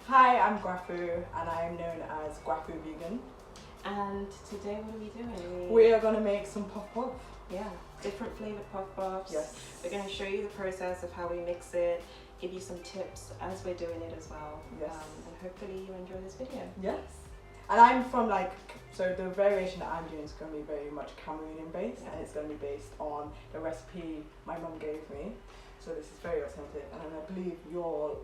Hi, I'm Ngwafu and I am known as Ngwafu Vegan. And today what are we doing? We are going to make some puff-puff. Yeah, different flavoured puff-puffs. Yes. We're going to show you the process of how we mix it, give you some tips as we're doing it as well. Yes. And hopefully you enjoy this video. Yes. And I'm from so the variation that I'm doing is going to be very much Cameroonian based, and it's going to be based on the recipe my mum gave me. So this is very authentic, and I believe yours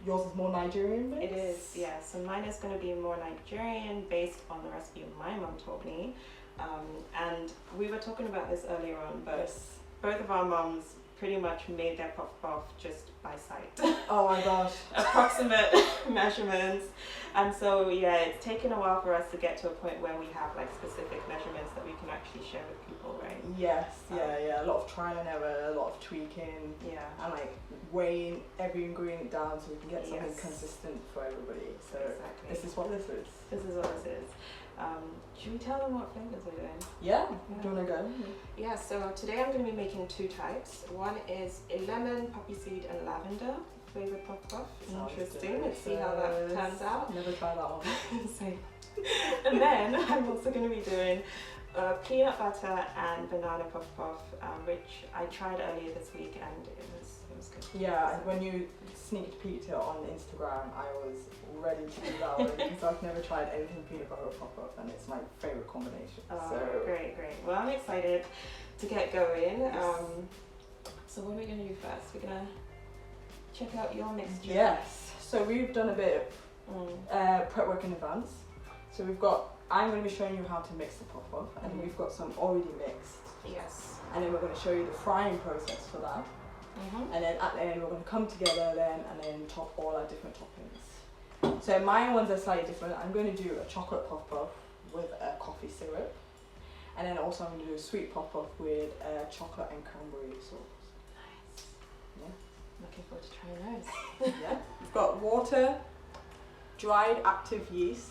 is more Nigerian based? It is, yeah. So mine is going to be more Nigerian based on the recipe my mum taught me. And we were talking about this earlier on, but yes. Both of our mums pretty much made their puff-puff just by sight. Oh my gosh. Approximate measurements. And so yeah, it's taken a while for us to get to a point where we have like specific measurements that we can actually share with people, right? Yes, yeah. A lot of trial and error, a lot of tweaking. Yeah. And like weighing every ingredient down so we can get something Yes. consistent for everybody. So Exactly. this is what this is. This is what this is. Should we tell them what flavors we're doing? Yeah. Yeah. Do you want to go? Yeah, so today I'm going to be making two types. One is a lemon, poppy seed and lavender flavored puff-puff. Sounds Interesting. Let's see how that turns out. Never tried that one. Same. And then I'm also going to be doing peanut butter and banana puff-puff, which I tried earlier this week and it was good. Yeah, when you sneak peeked it on Instagram, I was ready to do that one because I've never tried anything peanut butter puff-puff, and it's my favourite combination. Oh, so great. Well, I'm excited to get going. Yes. So what are we going to do first? We're going to check out your mixture. Yes. So we've done a bit of prep work in advance. So I'm going to be showing you how to mix the puff-puff, and we've got some already mixed. Yes. And then we're going to show you the frying process for that. And then at the end we're going to come together then and then top all our different toppings. So my ones are slightly different. I'm going to do a chocolate puff-puff with a coffee syrup. And then also I'm going to do a sweet puff-puff with chocolate and cranberry sauce. Nice. Yeah. Looking forward to trying those. Yeah. We've got water, dried active yeast.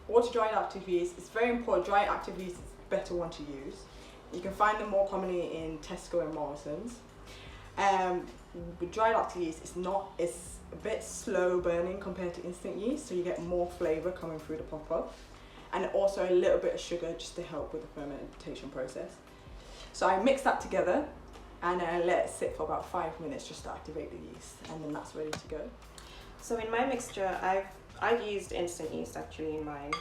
Water, dried active yeast. It's very important. Dried active yeast is the better one to use. You can find them more commonly in Tesco and Morrison's. With dried active yeast, it's a bit slow burning compared to instant yeast, so you get more flavour coming through the puff-puff, and also a little bit of sugar just to help with the fermentation process. So I mix that together and let it sit for about 5 minutes just to activate the yeast, and then that's ready to go. So in my mixture, I've used instant yeast actually in mine,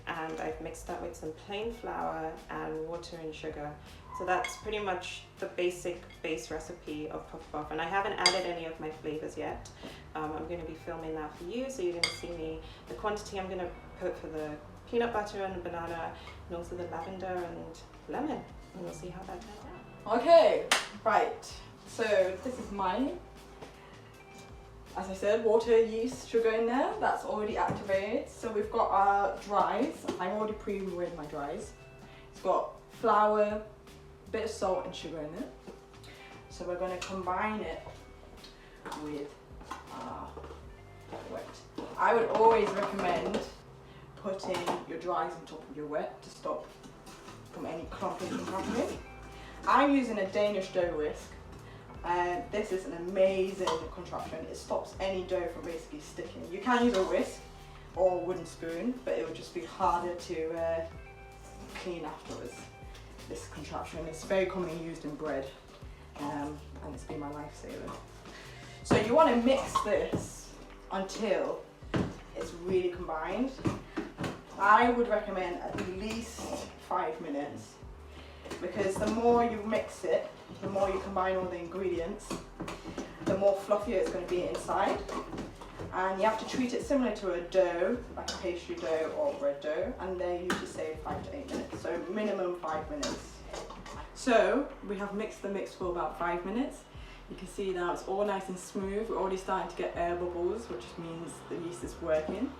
and I've mixed that with some plain flour and water and sugar. So that's pretty much the base recipe of puff-puff, and I haven't added any of my flavors yet. I'm going to be filming that for you, so you're going to see the quantity I'm going to put for the peanut butter and the banana, and also the lavender and lemon, and we'll see how that turns out. Okay, right. So this is mine. As I said, water, yeast, sugar in there. That's already activated. So we've got our dries. I've already pre-weighed my dries. It's got flour, bit of salt and sugar in it. So we're going to combine it with wet. I would always recommend putting your dries on top of your wet to stop from any clumping from happening. I'm using a Danish dough whisk, and this is an amazing contraption. It stops any dough from basically sticking. You can use a whisk or a wooden spoon, but it would just be harder to clean afterwards. This contraption is very commonly used in bread, and it's been my lifesaver. So you want to mix this until it's really combined. I would recommend at least 5 minutes, because the more you mix it, the more you combine all the ingredients, the more fluffier it's going to be inside. And you have to treat it similar to a dough, like a pastry dough or bread dough, and they usually say 5 to 8 minutes, so minimum 5 minutes. So we have mixed the mix for about 5 minutes. You can see now it's all nice and smooth. We're already starting to get air bubbles, which means the yeast is working.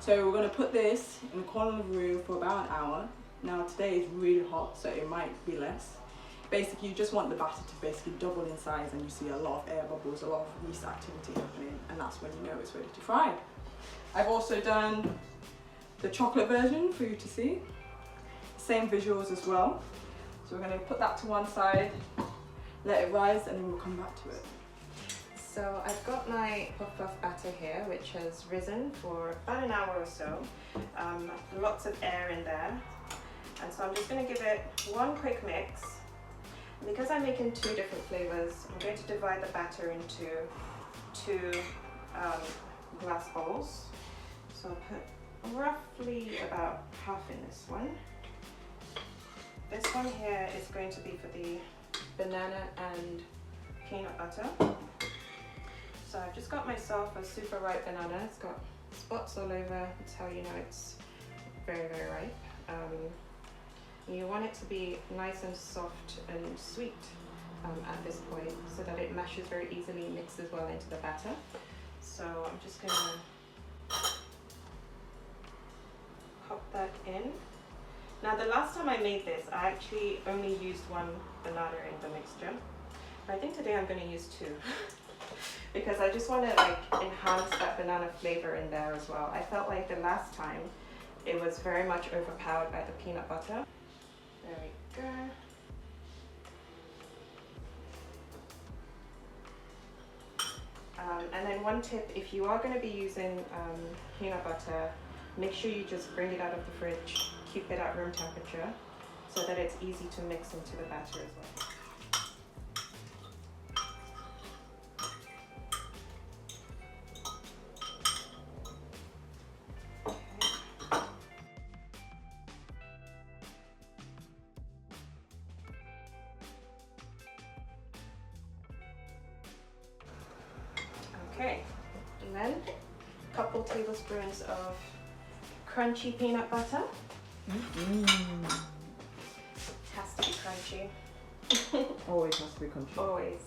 So we're going to put this in the corner of the room for about an hour. Now today is really hot, so it might be less. Basically, you just want the batter to basically double in size, and you see a lot of air bubbles, a lot of yeast activity happening, and that's when you know it's ready to fry. I've also done the chocolate version for you to see. Same visuals as well. So we're going to put that to one side, let it rise, and then we'll come back to it. So I've got my puff batter here, which has risen for about an hour or so. Lots of air in there. And so I'm just going to give it one quick mix. And because I'm making two different flavors, I'm going to divide the batter into two glass bowls. So I'll put roughly about half in this one. This one here is going to be for the banana and peanut butter. So I've just got myself a super ripe banana. It's got spots all over. That's how you know it's very, very ripe. You want it to be nice and soft and sweet at this point so that it mashes very easily, mixes well into the batter. So I'm just going to pop that in. Now the last time I made this, I actually only used one banana in the mixture. But I think today I'm going to use two because I just want to like enhance that banana flavor in there as well. I felt like the last time it was very much overpowered by the peanut butter. There we go. And then one tip, if you are going to be using peanut butter, make sure you just bring it out of the fridge, keep it at room temperature so that it's easy to mix into the batter as well. Okay, and then a couple tablespoons of crunchy peanut butter. Has to be crunchy. Always has to be crunchy. Always.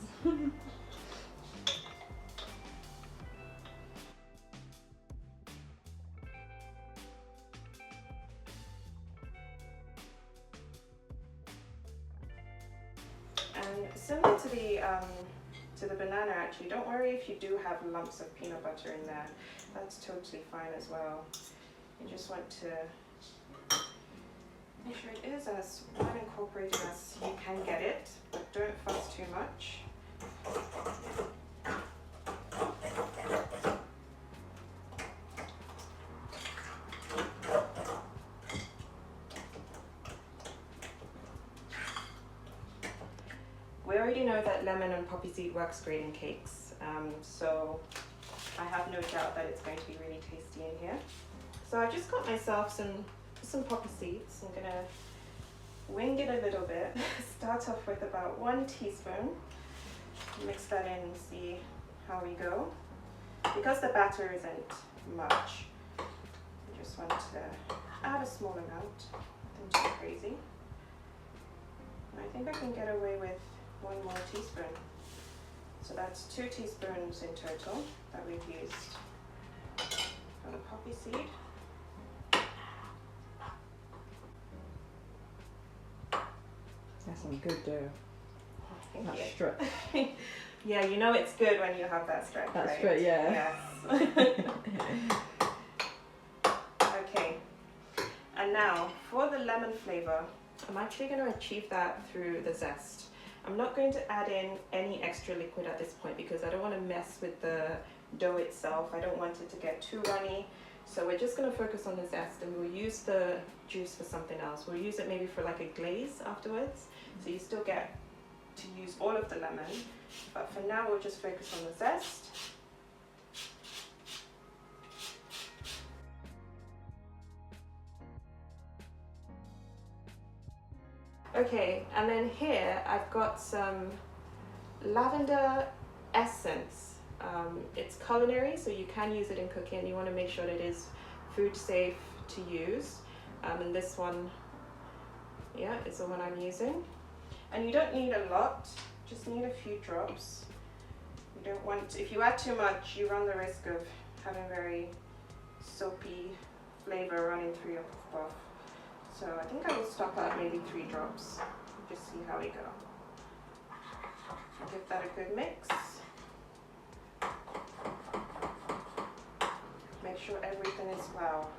And similar to the banana, actually, don't worry if you do have lumps of peanut butter in there. That's totally fine as well. You just want to make sure it is as well incorporated as you can get it, but don't fuss too much. We already know that lemon and poppy seed works great in cakes, so I have no doubt that it's going to be really tasty in here. So I just got myself some poppy seeds. I'm gonna wing it a little bit. Start off with about 1 teaspoon. Mix that in and see how we go. Because the batter isn't much, I just want to add a small amount, nothing too crazy. And I think I can get away with 1 more teaspoon. So that's 2 teaspoons in total that we've used for the poppy seed. That's some good dough. Thank That's you. straight. Yeah, you know it's good when you have that stretch, That's right? straight, yeah. Yes. Okay. And now, for the lemon flavor, I'm actually going to achieve that through the zest. I'm not going to add in any extra liquid at this point because I don't want to mess with the dough itself. I don't want it to get too runny. So we're just going to focus on the zest, and we'll use the juice for something else. We'll use it maybe for like a glaze afterwards. So you still get to use all of the lemon, but for now we'll just focus on the zest. Okay, and then here I've got some lavender essence. It's culinary, so you can use it in cooking. You want to make sure that it is food safe to use. And this one, yeah, is the one I'm using. And you don't need a lot, just need a few drops. You don't want, if you add too much, you run the risk of having very soapy flavor running through your puff. So I think I will stop at maybe 3 drops. Just see how we go. Give that a good mix. Make sure everything is well.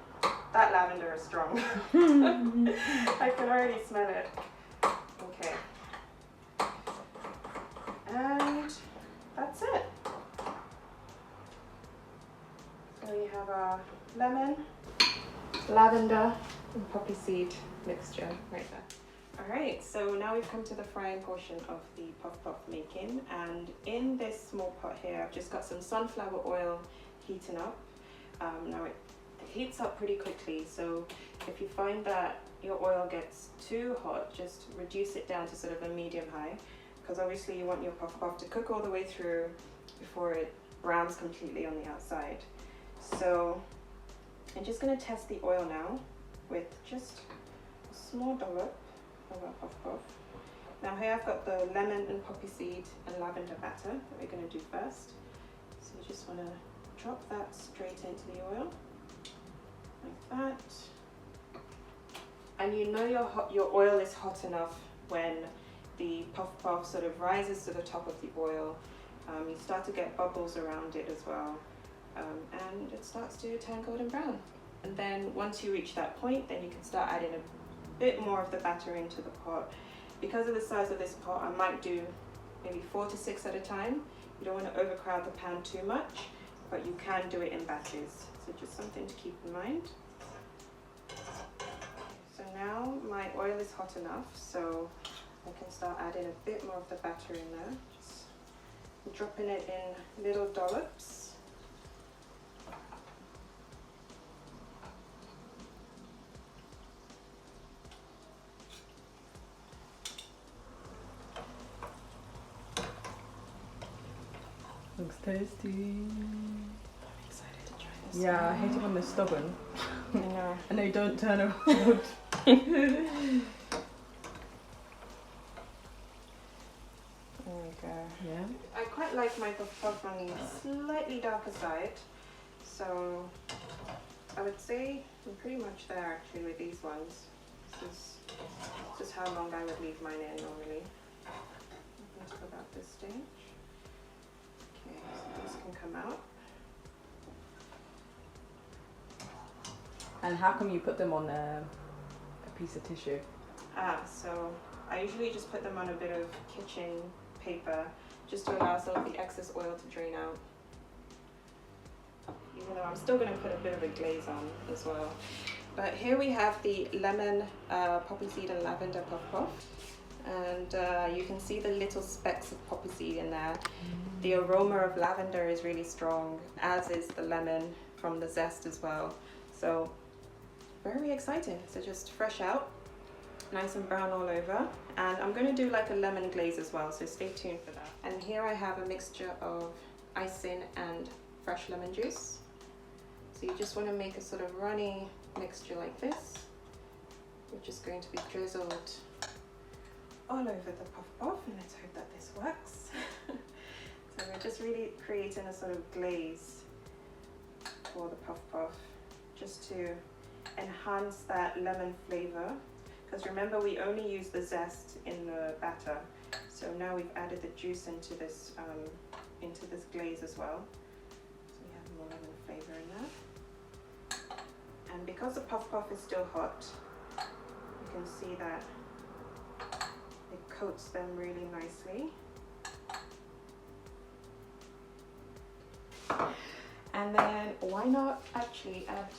That lavender is strong. I can already smell it. Okay. And that's it. So we have our lemon, lavender, and poppy seed mixture right there. Alright, so now we've come to the frying portion of the puff puff making, and in this small pot here I've just got some sunflower oil heating up. Now it heats up pretty quickly, so if you find that your oil gets too hot, just reduce it down to sort of a medium high, because obviously you want your puff puff to cook all the way through before it browns completely on the outside. So I'm just going to test the oil now with just a small dollop of our puff puff. Now here I've got the lemon and poppy seed and lavender batter that we're going to do first. So you just want to drop that straight into the oil like that. And you know your oil is hot enough when the puff puff sort of rises to the top of the oil. You start to get bubbles around it as well, and it starts to turn golden brown. And then once you reach that point, then you can start adding a bit more of the batter into the pot. Because of the size of this pot, I might do maybe 4 to 6 at a time. You don't want to overcrowd the pan too much, but you can do it in batches. So just something to keep in mind. So now my oil is hot enough, so I can start adding a bit more of the batter in there. Just dropping it in little dollops. Looks tasty. I'm excited to try this. Yeah, I hate it when they're stubborn. I know. And they don't turn around. There we go. Yeah. I quite like my puff puff on the slightly darker side, so I would say I'm pretty much there actually with these ones. This is just how long I would leave mine in normally. Up until about this stage. Okay, so this can come out. And how come you put them on a piece of tissue? So I usually just put them on a bit of kitchen paper just to allow some of the excess oil to drain out. Even though I'm still going to put a bit of a glaze on as well. But here we have the lemon, poppy seed and lavender puff puff. And you can see the little specks of poppy seed in there. The aroma of lavender is really strong, as is the lemon from the zest as well. So very exciting. So just fresh out, nice and brown all over. And I'm going to do like a lemon glaze as well, so stay tuned for that. And here I have a mixture of icing and fresh lemon juice. So you just want to make a sort of runny mixture like this, which is going to be drizzled all over the puff puff, and let's hope that this works. So we're just really creating a sort of glaze for the puff puff, just to enhance that lemon flavor. Because remember, we only use the zest in the batter, so now we've added the juice into this glaze as well. So we have more lemon flavor in there. And because the puff puff is still hot, you can see that it coats them really nicely. And then why not actually add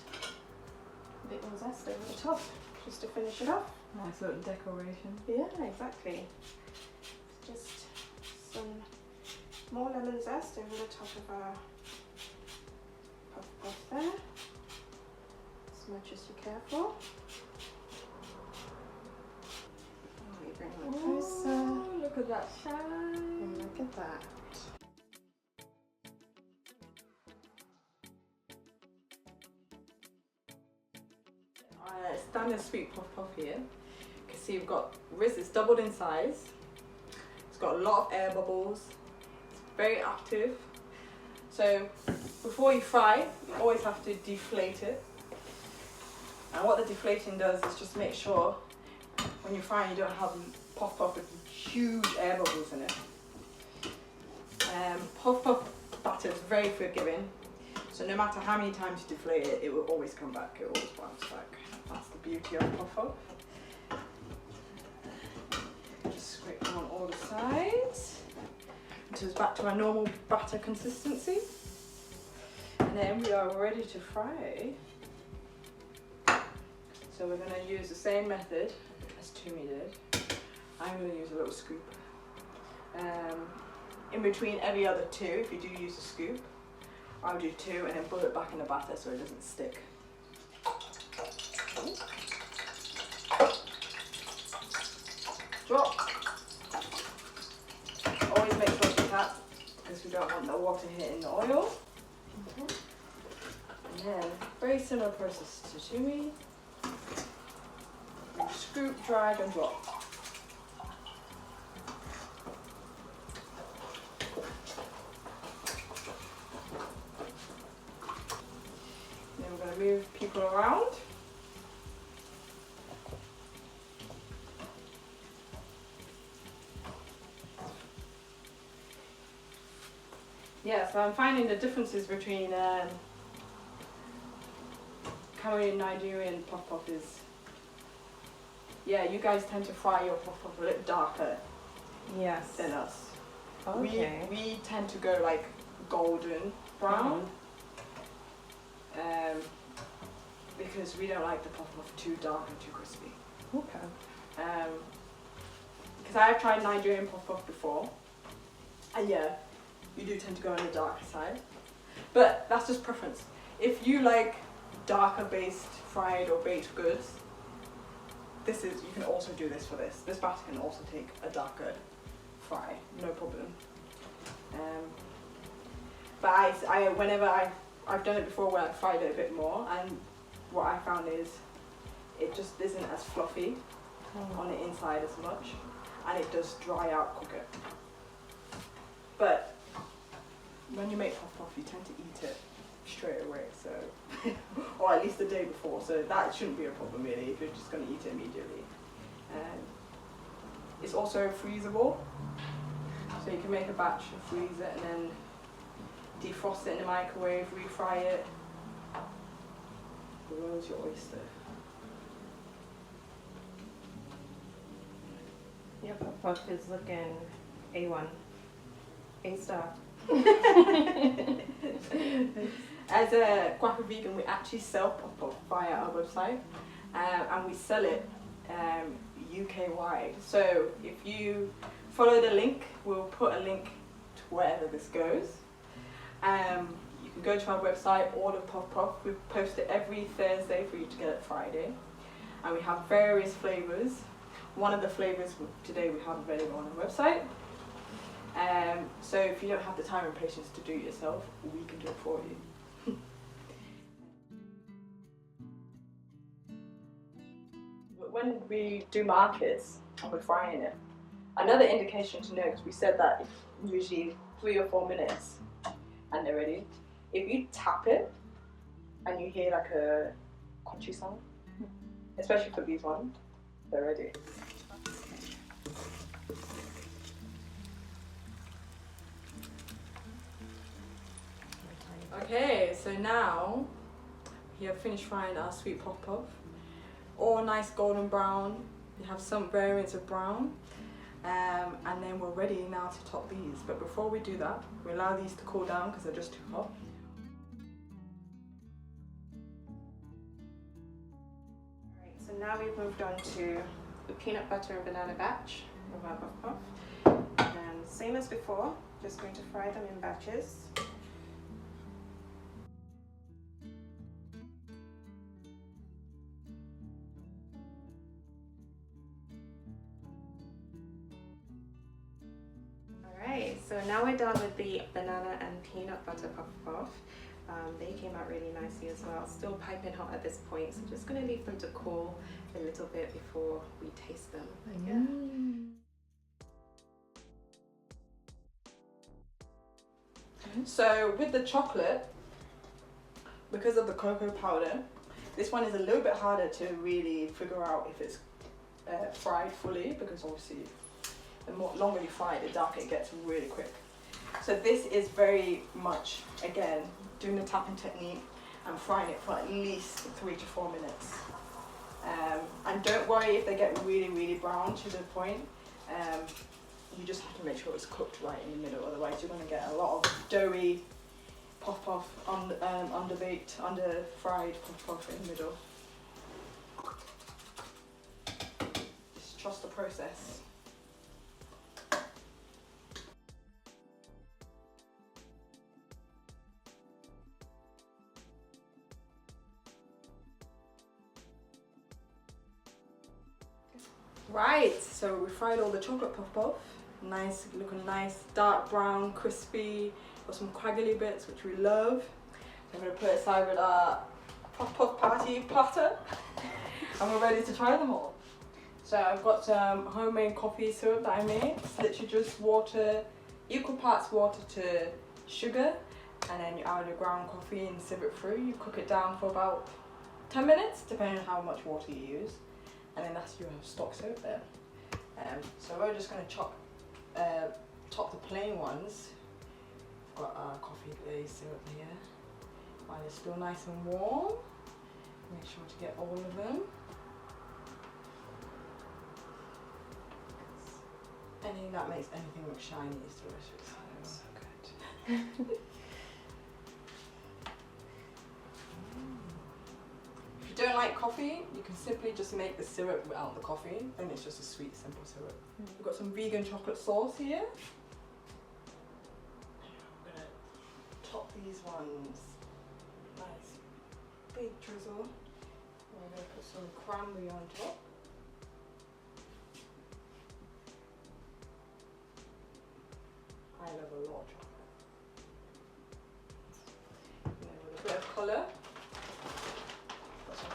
a bit more zest over the top, just to finish it off. Nice little decoration. Yeah, exactly. Just some more lemon zest over the top of our puff puff there, as much as you care for. Let me bring it closer. Oh, look at that shine. And look at that. Standard sweet puff puff here. You can see we've got Riz, it's doubled in size. It's got a lot of air bubbles. It's very active. So before you fry, you always have to deflate it. And what the deflating does is just make sure when you're frying you don't have puff puff with huge air bubbles in it. Puff puff batter is very forgiving. So no matter how many times you deflate it, it will always come back, it will always bounce back. That's the beauty of puff puff. Just scrape down all the sides until it's back to our normal batter consistency. And And then we are ready to fry. So we're going to use the same method as Tumi did. I'm going to use a little scoop. In between every other two, if you do use a scoop, I'll do two and then put it back in the batter so it doesn't stick. Drop. Always make sure to tap because we don't want the water hitting the oil. And then, very similar process to Tumi. Scoop, drag and drop. Then we're going to move people around. Yeah, so I'm finding the differences between Cameroon, Nigerian puff-puff is, yeah, you guys tend to fry your puff-puff a little darker than us. Okay. We tend to go like golden brown. Because we don't like the puff-puff too dark and too crispy. Okay. Because I've tried Nigerian puff-puff before, and yeah, you do tend to go on the darker side. But that's just preference. If you like darker based fried or baked goods, you can also do this for this. This batter can also take a darker fry, no problem. But whenever I've done it before where I fried it a bit more, and what I found is it just isn't as fluffy on the inside as much, and it does dry out quicker. But when you make puff-puff, you tend to eat it straight away, so or at least the day before, so that shouldn't be a problem really if you're just going to eat it immediately. It's also freezable, so you can make a batch, freeze it, and then defrost it in the microwave, refry it. Where's your oyster? Your puff-puff is looking A1. A star. As a Ngwafu vegan, we actually sell puff-puff via our website, and we sell it UK wide. So if you follow the link, we'll put a link to wherever this goes. You can go to our website, order puff-puff. We post it every Thursday for you to get it Friday, and we have various flavours. One of the flavours today we have available on our website. So if you don't have the time and patience to do it yourself, we can do it for you. When we do markets and we're frying it, another indication to know, because we said that usually 3 or 4 minutes and they're ready. If you tap it and you hear like a crunchy sound, especially for these ones, they're ready. Okay, so now we have finished frying our sweet puff-puff. All nice golden brown. We have some variants of brown. And then we're ready now to top these. But before we do that, we allow these to cool down because they're just too hot. Alright, so now we've moved on to the peanut butter and banana batch of our puff-puff. And same as before, just going to fry them in batches. So now we're done with the banana and peanut butter puff-puff. They came out really nicely as well. Still piping hot at this point, so just going to leave them to cool a little bit before we taste them. So with the chocolate, because of the cocoa powder, this one is a little bit harder to really figure out if it's fried fully, because obviously the longer you fry it, the darker it gets really quick. So this is very much, again, doing the tapping technique and frying it for at least 3 to 4 minutes. And don't worry if they get really, really brown to the point. You just have to make sure it's cooked right in the middle, otherwise you're going to get a lot of doughy puff puff on underbaked, under fried puff puff in the middle. Just trust the process. Right, so we fried all the chocolate puff puff. Nice, looking nice, dark brown, crispy. Got some quaggly bits, which we love. So I'm gonna put it aside with our puff puff party platter. And we're ready to try them all. So I've got some homemade coffee syrup that I made. It's literally just water, equal parts water to sugar. And then you add your ground coffee and sieve it through. You cook it down for about 10 minutes, depending on how much water you use. And then that's your stock syrup there. So we're just going to top the plain ones. We've got our coffee glazed syrup here. While it's still nice and warm, make sure to get all of them. Anything that makes anything look shiny is delicious. So good. If you don't like coffee, you can simply just make the syrup without the coffee, then it's just a sweet, simple syrup. We've got some vegan chocolate sauce here. I'm gonna top these ones. Nice big drizzle. We're gonna put some cranberry on top. I love a lot of chocolate. And then with a bit of colour.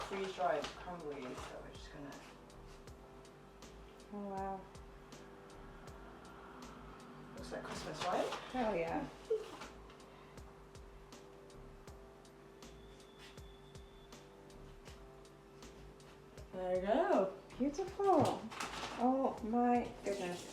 Freeze-dried cranberries that we're just gonna. Oh wow. Looks like Christmas, right? Oh yeah. There you go. Beautiful. Oh my goodness.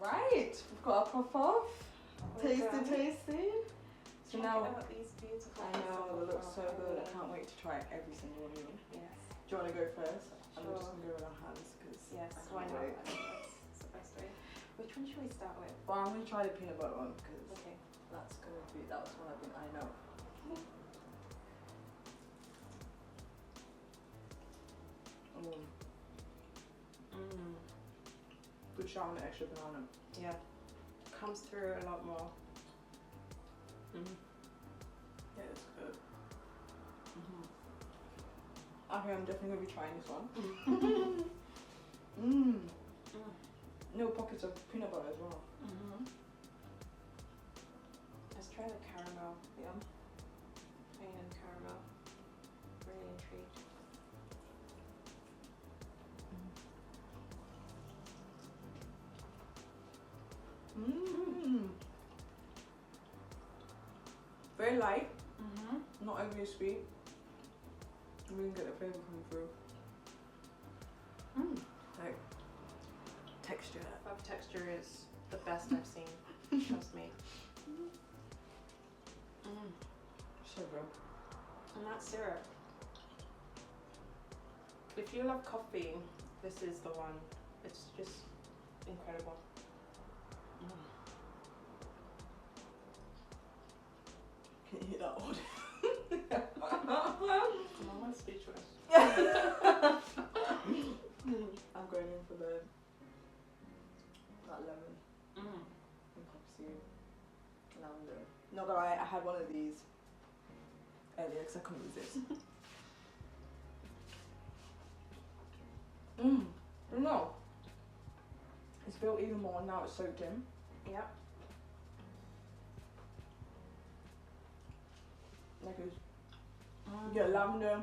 Right, we've got our puff off. Tasty, tasty. So Check now, out these beautiful. I know, they look so good. I Yeah. can't wait to try every single one of them. Yes. Do you want to go first? I'm Sure. just going to go with our hands because Yes. I Why can't not? wait. I think that's the best way. Which one should we start with? Well, I'm going to try the peanut butter one because Okay. that's going to be, that was one I've been eyeing out. Good shot on the extra banana. Yeah. Comes through a lot more. Yeah, it's good. Okay, I'm definitely going to be trying this one. No pockets of peanut butter as well. Let's try the caramel. Yeah. Plain and caramel. Really intrigued. Very light, not overly sweet. You can get the flavour coming through. Like texture. Puff texture is the best I've seen. Trust me. So good. And that syrup. If you love coffee, this is the one. It's just incredible. Can you hear that audio? I'm almost speechless. I'm going in for that lemon and popsy lavender. Not gonna lie, I had one of these earlier because I couldn't resist. No, it's built even more now. It's soaked in. Yep. Like it's, you get lavender,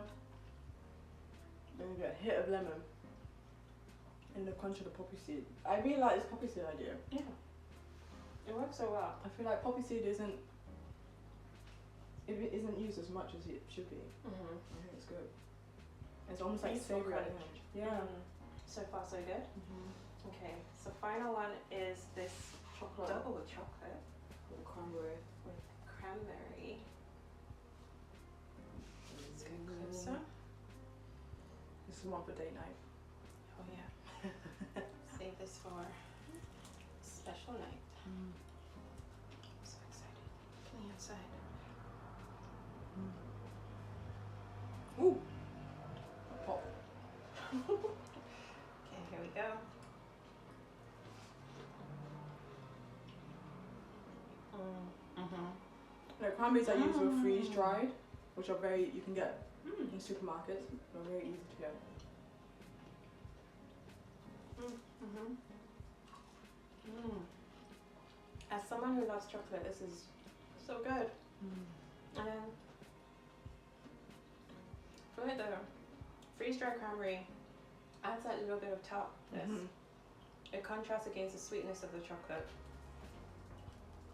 then you get a hit of lemon, and the crunch of the poppy seed. I really like this poppy seed idea. Yeah. It works so well. I feel like poppy seed isn't used as much as it should be. I think it's good. It's almost like Peaceful savoury. crunch. Yeah. So far so good. Okay, so final one is this Chocolate. double chocolate With cranberry. with cranberry. Let's get closer. This is one for date night. Oh yeah. Save this for a special night. I'm so excited. Play inside. Ooh. Pop. Okay, here we go. No, cranberries I use were freeze dried, which are you can get in supermarkets. They're very easy to get. As someone who loves chocolate, this is so good. And for the freeze-dried cranberry adds that little bit of tartness. It contrasts against the sweetness of the chocolate.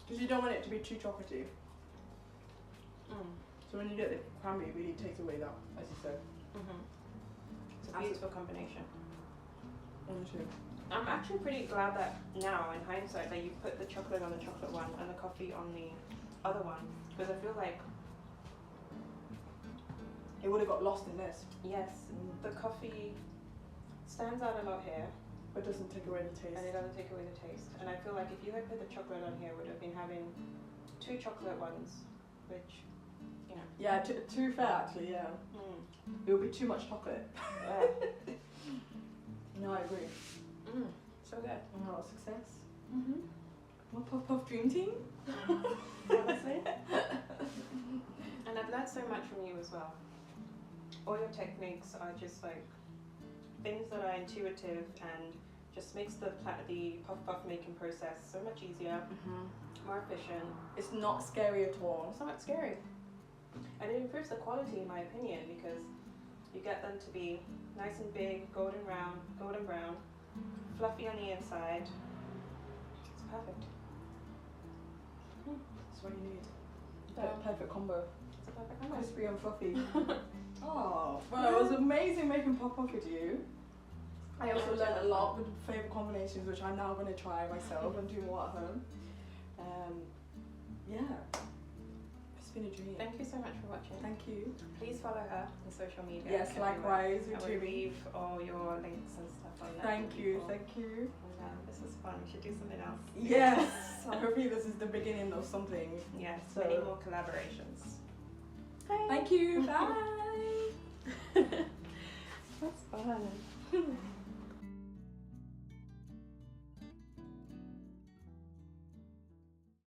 Because you don't want it to be too chocolatey. So when you get the cranberry, it really takes away that, as you said. It's a beautiful combination. Honestly. I'm actually pretty glad that now, in hindsight, that you put the chocolate on the chocolate one and the coffee on the other one, because I feel like it would have got lost in this. yes, the coffee stands out a lot here, But doesn't take away the taste. and it doesn't take away the taste. And I feel like if you had put the chocolate on here, would have been having 2 chocolate ones, which, you know. Yeah, to be fair, actually, yeah. It would be too much chocolate. No, I agree. So good. Oh, success. More puff dream team. Honestly. And I've learned so much from you as well. All your techniques are just like things that are intuitive and just makes the puff making process so much easier, more efficient. It's not scary at all. It's not scary. And it improves the quality, in my opinion, because you get them to be nice and big, golden brown, fluffy on the inside. It's perfect. That's what you need. Yeah. Perfect combo. It's a perfect combo. Crispy and fluffy. Oh, well, it was amazing making puff with you. I also learned a lot with flavor combinations, which I'm now going to try myself and do more at home. Yeah, it's been a dream. Thank you so much for watching. Thank you. Please follow her on social media. Yes, everywhere. likewise. I will leave all your links and stuff on there. Thank you. Thank you. And, this was fun. We should do something else. Yes. Hopefully this is the beginning of something. Yes, So- many more collaborations. Thank you. Bye. That's fun.